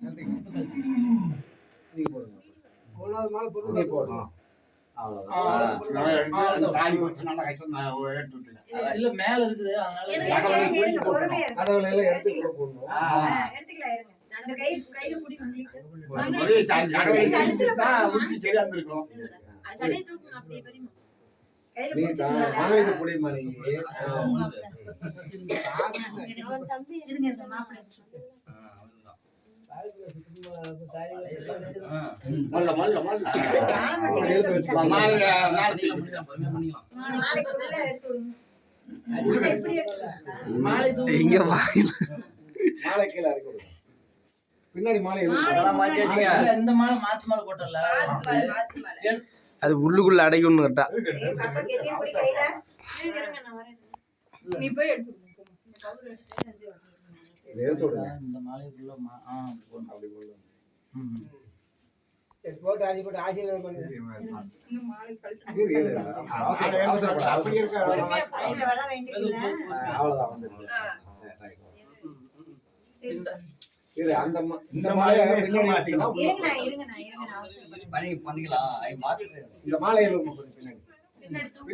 நீங்க போடுங்க. மூணாவது மாலை பொண்ணு நீ போடணும். இல்ல மேல இருக்குது கடவுளை எல்லாம் எடுத்து போடணும். புடியுமா நீங்க பின்னாடி மாலை இந்த மாலை மாத்து மாலை போட்டல அது உள்ளுக்குள்ள அடைக்கும்னு கேட்டா நீ போய் எடுத்து இந்த மாலைக்குள்ள அப்படி போடணும். போட்டு அடி போட்டு ஆசீர்வாதம் பண்ணுங்க. இந்த மாலையை பண்ணிக்கலாம். இந்த மாலையை பின்னாடி